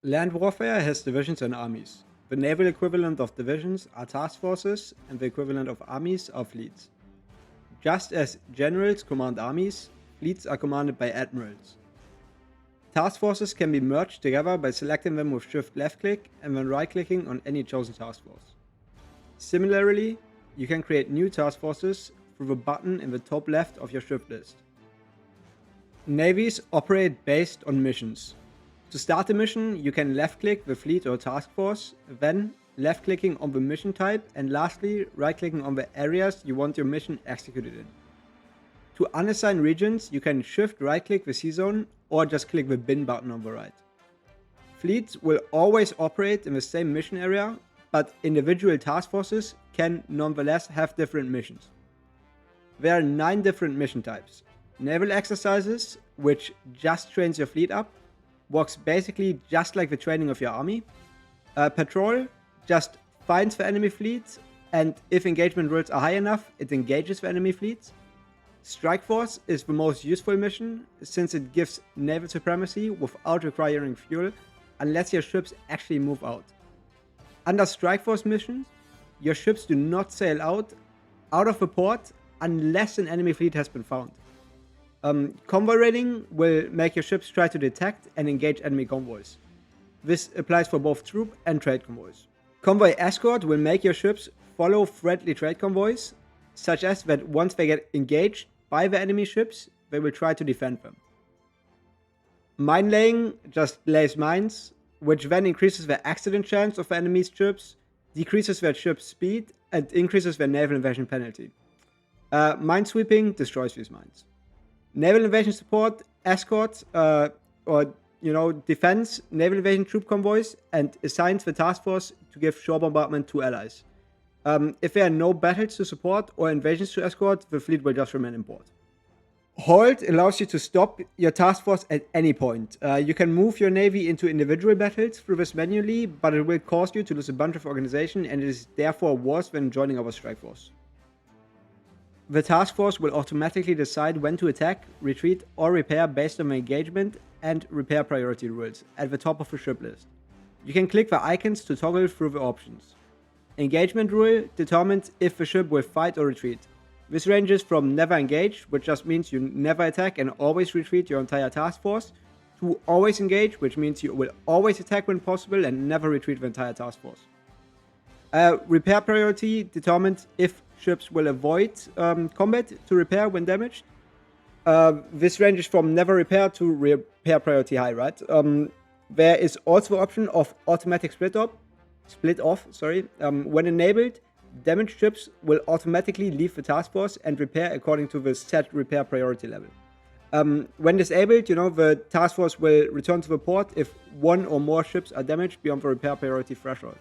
Land warfare has divisions and armies. The naval equivalent of divisions are task forces, and the equivalent of armies are fleets. Just as generals command armies, fleets are commanded by admirals. Task forces can be merged together by selecting them with shift left click and then right clicking on any chosen task force. Similarly, you can create new task forces through the button in the top left of your shift list. Navies operate based on missions. To start a mission, you can left click the fleet or task force, then left clicking on the mission type, and lastly, right clicking on the areas you want your mission executed in. To unassign regions, you can shift right click the C zone or just click the bin button on the right. Fleets will always operate in the same mission area, but individual task forces can nonetheless have different missions. There are 9 different mission types. Naval exercises, which just trains your fleet up, works basically just like the training of your army. Patrol just finds the enemy fleets, and if engagement rules are high enough, it engages the enemy fleets. Strike Force is the most useful mission since it gives naval supremacy without requiring fuel unless your ships actually move out. Under Strike Force missions, your ships do not sail out of the port unless an enemy fleet has been found. Convoy raiding will make your ships try to detect and engage enemy convoys. This applies for both troop and trade convoys. Convoy escort will make your ships follow friendly trade convoys, such as that once they get engaged by the enemy ships, they will try to defend them. Mine laying just lays mines, which then increases the accident chance of the enemy's ships, decreases their ship's speed, and increases their naval invasion penalty. Minesweeping destroys these mines. Naval invasion support escorts defends naval invasion troop convoys and assigns the task force to give shore bombardment to allies. If there are no battles to support or invasions to escort, the fleet will just remain in port. Halt allows you to stop your task force at any point. You can move your navy into individual battles through this manually, but it will cause you to lose a bunch of organization, and it is therefore worse than joining our strike force. The task force will automatically decide when to attack, retreat, or repair based on the engagement and repair priority rules at the top of the ship list. You can click the icons to toggle through the options. Engagement rule determines if the ship will fight or retreat. This ranges from never engage, which just means you never attack and always retreat your entire task force, to always engage, which means you will always attack when possible and never retreat the entire task force. Repair priority determines if ships will avoid combat to repair when damaged. This ranges from never repair to repair priority high, right? There is also the option of automatic split off. When enabled, damaged ships will automatically leave the task force and repair according to the set repair priority level. When disabled, the task force will return to the port if one or more ships are damaged beyond the repair priority threshold.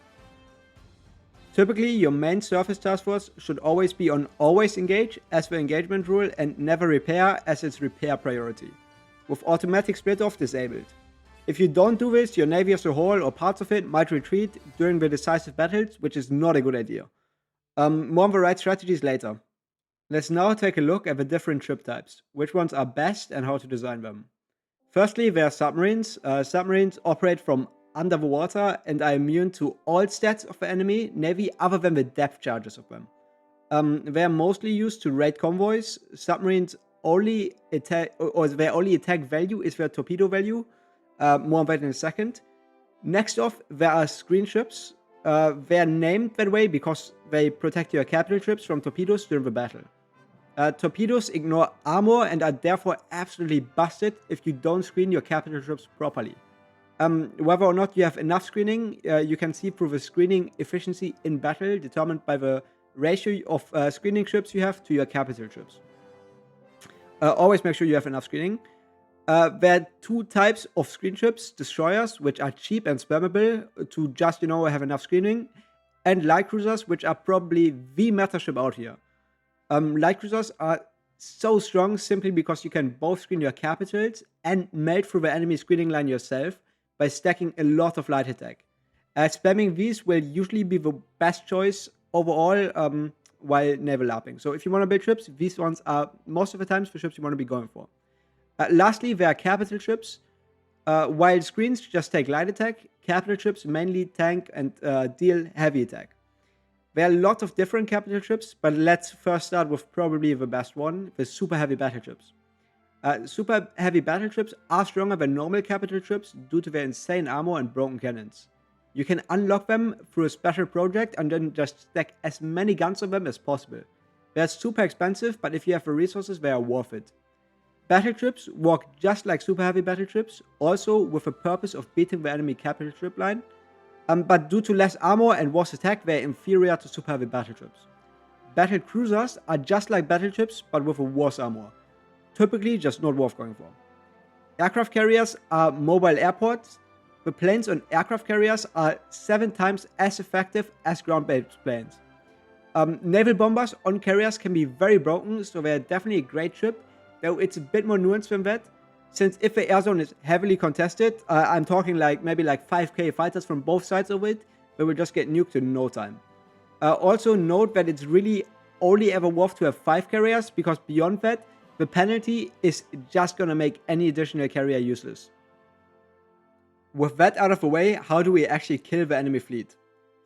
Typically, your main surface task force should always be on always engage as the engagement rule and never repair as its repair priority, with automatic split off disabled. If you don't do this, your navy as a whole or parts of it might retreat during the decisive battles, which is not a good idea. More on the right strategies later. Let's now take a look at the different ship types, which ones are best and how to design them. Firstly, there are submarines. Submarines operate from under the water and are immune to all stats of the enemy navy other than the depth charges of them. They are mostly used to raid convoys. Submarines only attack, or their only attack value is their torpedo value. More on that in a second. Next off, there are screen ships. They are named that way because they protect your capital ships from torpedoes during the battle. Torpedoes ignore armor and are therefore absolutely busted if you don't screen your capital ships properly. Whether or not you have enough screening, you can see through the screening efficiency in battle determined by the ratio of screening ships you have to your capital ships. Always make sure you have enough screening. There are 2 types of screen ships: destroyers, which are cheap and spammable to just, have enough screening, and light cruisers, which are probably the meta ship out here. Light cruisers are so strong simply because you can both screen your capitals and melt through the enemy screening line yourself by stacking a lot of light attack. Spamming these will usually be the best choice overall while naval lapping. So if you want to build ships, these ones are most of the times the ships you want to be going for. Lastly, there are capital ships. While screens just take light attack, capital ships mainly tank and deal heavy attack. There are a lot of different capital ships, but let's first start with probably the best one, the super heavy battleships. Super heavy battleships are stronger than normal capital ships due to their insane armor and broken cannons. You can unlock them through a special project and then just stack as many guns on them as possible. They're super expensive, but if you have the resources, they are worth it. Battleships work just like super heavy battleships, also with the purpose of beating the enemy capital ship line, but due to less armor and worse attack, they're inferior to super heavy battleships. Battle cruisers are just like battleships, but with a worse armor. Typically just not worth going for. Aircraft carriers are mobile airports. The planes on aircraft carriers are 7 times as effective as ground-based planes. Naval bombers on carriers can be very broken, so they're definitely a great ship, though it's a bit more nuanced than that. Since if the air zone is heavily contested, I'm talking like maybe like 5k fighters from both sides of it, they will just get nuked in no time. Also note that it's really only ever worth to have 5 carriers, because beyond that, the penalty is just gonna make any additional carrier useless. With that out of the way, how do we actually kill the enemy fleet?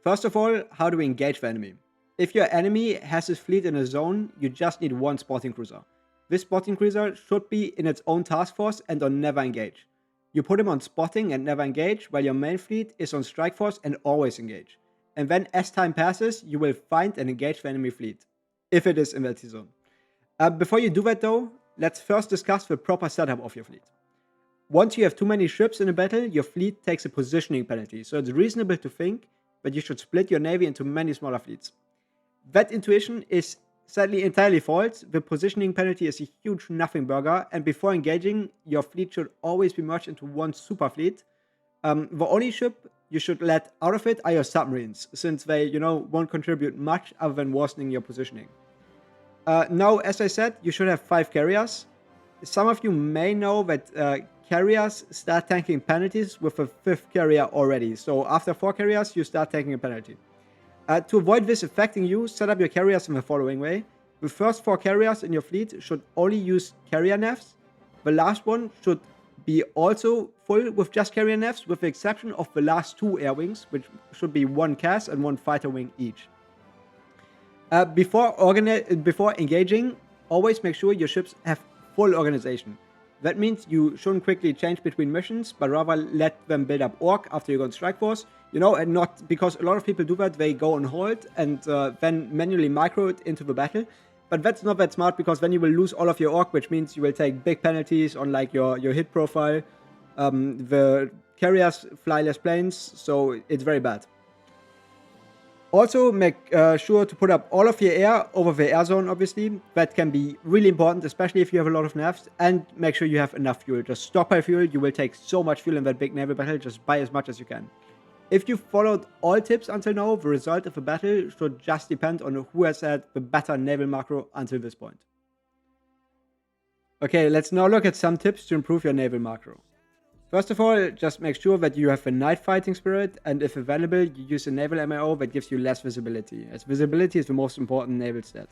First of all, how do we engage the enemy? If your enemy has his fleet in a zone, you just need one spotting cruiser. This spotting cruiser should be in its own task force and on never engage. You put him on spotting and never engage, while your main fleet is on strike force and always engage. And then as time passes, you will find and engage the enemy fleet, if it is in that zone. Before you do that though, let's first discuss the proper setup of your fleet. Once you have too many ships in a battle, your fleet takes a positioning penalty, so it's reasonable to think that you should split your navy into many smaller fleets. That intuition is sadly entirely false. The positioning penalty is a huge nothing burger, and before engaging, your fleet should always be merged into one super fleet. The only ship you should let out of it are your submarines, since they, won't contribute much other than worsening your positioning. Now, as I said, you should have 5 carriers. Some of you may know that carriers start tanking penalties with a 5th carrier already. So after 4 carriers, you start taking a penalty. To avoid this affecting you, set up your carriers in the following way. The first 4 carriers in your fleet should only use carrier navs. The last one should be also full with just carrier navs, with the exception of the last 2 air wings, which should be 1 CAS and 1 fighter wing each. Before engaging, always make sure your ships have full organization. That means you shouldn't quickly change between missions, but rather let them build up orc after you go on strike force, and not, because a lot of people do that, they go on hold and then manually micro it into the battle. But that's not that smart, because then you will lose all of your orc, which means you will take big penalties on like your hit profile. The carriers fly less planes, so it's very bad. Also, make sure to put up all of your air over the air zone, obviously. That can be really important, especially if you have a lot of navs. And make sure you have enough fuel. Just stockpile fuel. You will take so much fuel in that big naval battle. Just buy as much as you can. If you followed all tips until now, the result of the battle should just depend on who has had the better naval macro until this point. Okay, let's now look at some tips to improve your naval macro. First of all, just make sure that you have a night fighting spirit, and if available, you use a naval MIO that gives you less visibility, as visibility is the most important naval stat.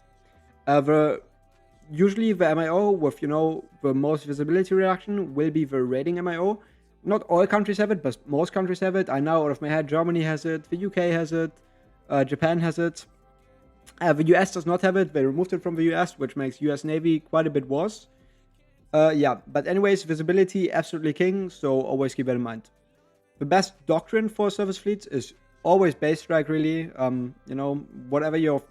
Usually the MIO with, the most visibility reduction will be the raiding MIO. Not all countries have it, but most countries have it. I know out of my head, Germany has it, the UK has it, Japan has it. The US does not have it. They removed it from the US, which makes US Navy quite a bit worse. But anyways, visibility absolutely king, so always keep that in mind. The best doctrine for surface fleets is always base strike, really. Whatever your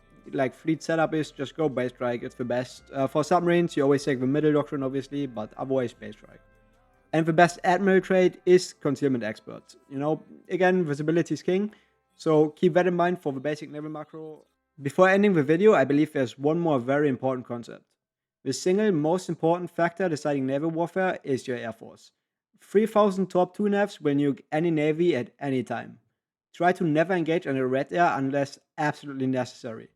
fleet setup is, just go base strike. It's the best. For submarines, you always take the middle doctrine, obviously, but otherwise base strike. And the best admiral trait is concealment expert. Again, visibility is king, so keep that in mind for the basic naval macro. Before ending the video, I believe there's one more very important concept. The single most important factor deciding naval warfare is your air force. 3000 Torp 2 navs will nuke any navy at any time. Try to never engage on a red air unless absolutely necessary.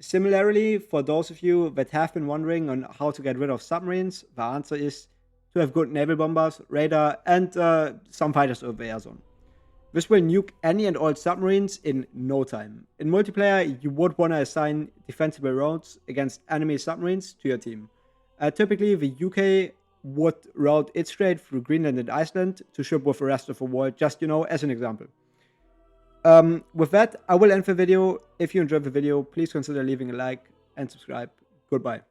Similarly, for those of you that have been wondering on how to get rid of submarines, the answer is to have good naval bombers, radar, and some fighters over the air zone. This will nuke any and all submarines in no time. In multiplayer, you would want to assign defensible roads against enemy submarines to your team. Typically, the UK would route its trade through Greenland and Iceland to ship with the rest of the world, just, as an example. With that, I will end the video. If you enjoyed the video, please consider leaving a like and subscribe. Goodbye.